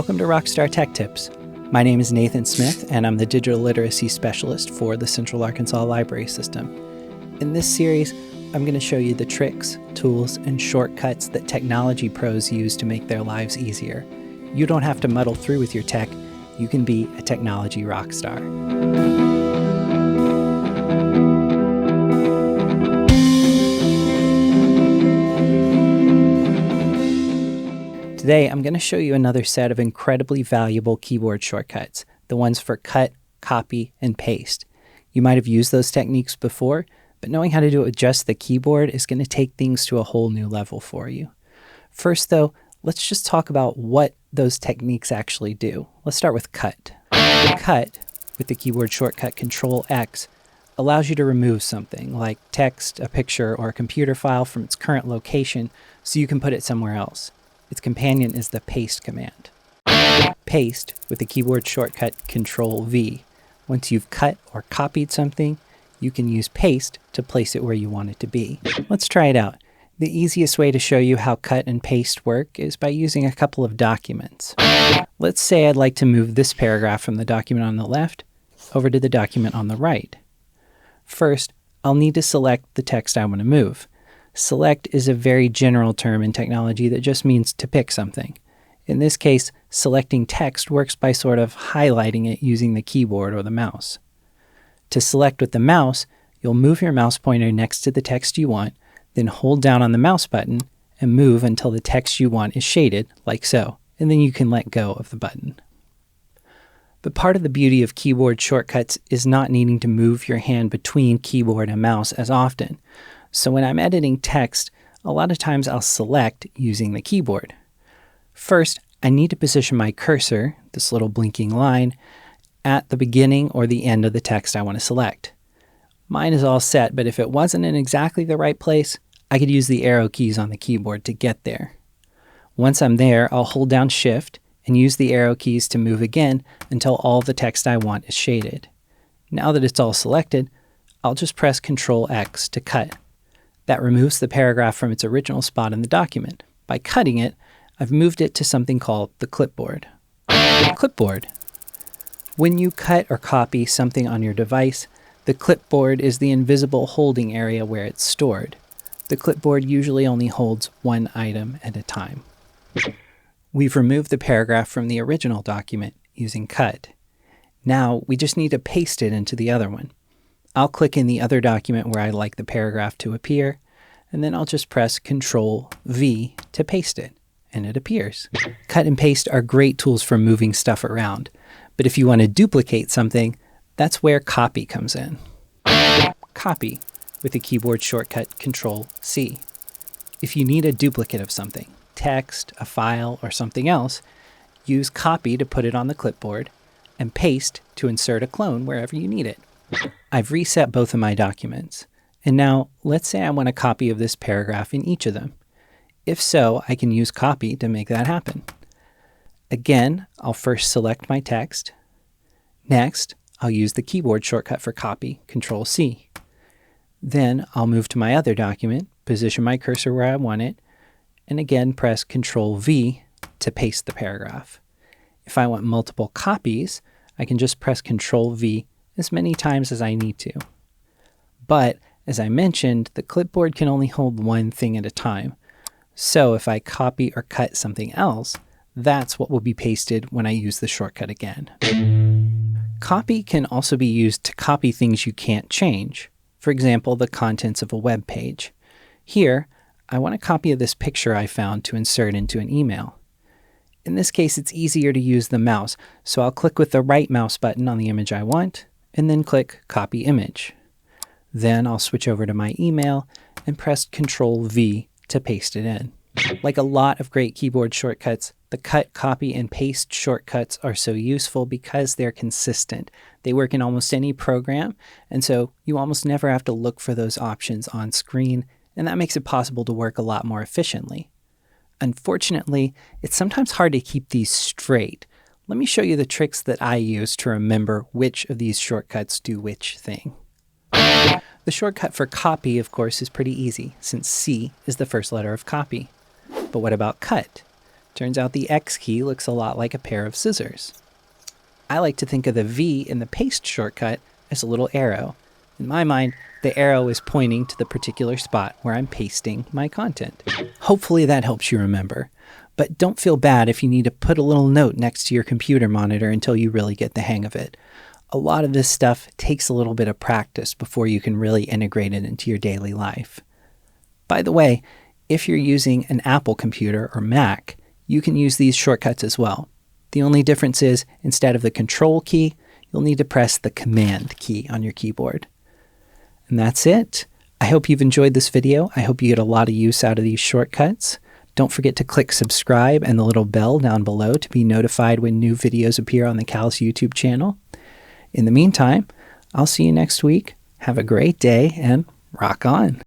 Welcome to Rockstar Tech Tips. My name is Nathan Smith, and I'm the Digital Literacy Specialist for the Central Arkansas Library System. In this series, I'm going to show you the tricks, tools, and shortcuts that technology pros use to make their lives easier. You don't have to muddle through with your tech. You can be a technology rock star. Today, I'm going to show you another set of incredibly valuable keyboard shortcuts, the ones for cut, copy, and paste. You might have used those techniques before, but knowing how to do it with just the keyboard is going to take things to a whole new level for you. First, though, let's just talk about what those techniques actually do. Let's start with cut. Cut, with the keyboard shortcut Control-X, allows you to remove something like text, a picture, or a computer file from its current location so you can put it somewhere else. Its companion is the paste command. Paste, with the keyboard shortcut Control-V. Once you've cut or copied something, you can use paste to place it where you want it to be. Let's try it out. The easiest way to show you how cut and paste work is by using a couple of documents. Let's say I'd like to move this paragraph from the document on the left over to the document on the right. First, I'll need to select the text I want to move. Select is a very general term in technology that just means to pick something. In this case, selecting text works by sort of highlighting it using the keyboard or the mouse. To select with the mouse, you'll move your mouse pointer next to the text you want, then hold down on the mouse button and move until the text you want is shaded, like so, and then you can let go of the button. But part of the beauty of keyboard shortcuts is not needing to move your hand between keyboard and mouse as often. So when I'm editing text, a lot of times I'll select using the keyboard. First, I need to position my cursor, this little blinking line, at the beginning or the end of the text I want to select. Mine is all set, but if it wasn't in exactly the right place, I could use the arrow keys on the keyboard to get there. Once I'm there, I'll hold down Shift and use the arrow keys to move again until all the text I want is shaded. Now that it's all selected, I'll just press Control-X to cut. That removes the paragraph from its original spot in the document. By cutting it, I've moved it to something called the clipboard. Clipboard. When you cut or copy something on your device, the clipboard is the invisible holding area where it's stored. The clipboard usually only holds one item at a time. We've removed the paragraph from the original document using cut. Now we just need to paste it into the other one. I'll click in the other document where I'd like the paragraph to appear, and then I'll just press Control-V to paste it, and it appears. Cut and paste are great tools for moving stuff around, but if you want to duplicate something, that's where copy comes in. Copy, with the keyboard shortcut Control-C. If you need a duplicate of something, text, a file, or something else, use copy to put it on the clipboard, and paste to insert a clone wherever you need it. I've reset both of my documents, and now let's say I want a copy of this paragraph in each of them. If so, I can use copy to make that happen. Again, I'll first select my text. Next, I'll use the keyboard shortcut for copy, Control-C. Then I'll move to my other document, position my cursor where I want it, and again press Control-V to paste the paragraph. If I want multiple copies, I can just press Control-V as many times as I need to. But, as I mentioned, the clipboard can only hold one thing at a time. So if I copy or cut something else, that's what will be pasted when I use the shortcut again. Copy can also be used to copy things you can't change. For example, the contents of a web page. Here, I want a copy of this picture I found to insert into an email. In this case, it's easier to use the mouse, so I'll click with the right mouse button on the image I want, and then click Copy Image. Then I'll switch over to my email and press Control-V to paste it in. Like a lot of great keyboard shortcuts, the cut, copy, and paste shortcuts are so useful because they're consistent. They work in almost any program, and so you almost never have to look for those options on screen, and that makes it possible to work a lot more efficiently. Unfortunately, it's sometimes hard to keep these straight. Let me show you the tricks that I use to remember which of these shortcuts do which thing. The shortcut for copy, of course, is pretty easy, since C is the first letter of copy. But what about cut? Turns out the X key looks a lot like a pair of scissors. I like to think of the V in the paste shortcut as a little arrow. In my mind, the arrow is pointing to the particular spot where I'm pasting my content. Hopefully that helps you remember. But don't feel bad if you need to put a little note next to your computer monitor until you really get the hang of it. A lot of this stuff takes a little bit of practice before you can really integrate it into your daily life. By the way, if you're using an Apple computer or Mac, you can use these shortcuts as well. The only difference is, instead of the Control key, you'll need to press the Command key on your keyboard. And that's it. I hope you've enjoyed this video. I hope you get a lot of use out of these shortcuts. Don't forget to click subscribe and the little bell down below to be notified when new videos appear on the Callus YouTube channel. In the meantime, I'll see you next week. Have a great day and rock on.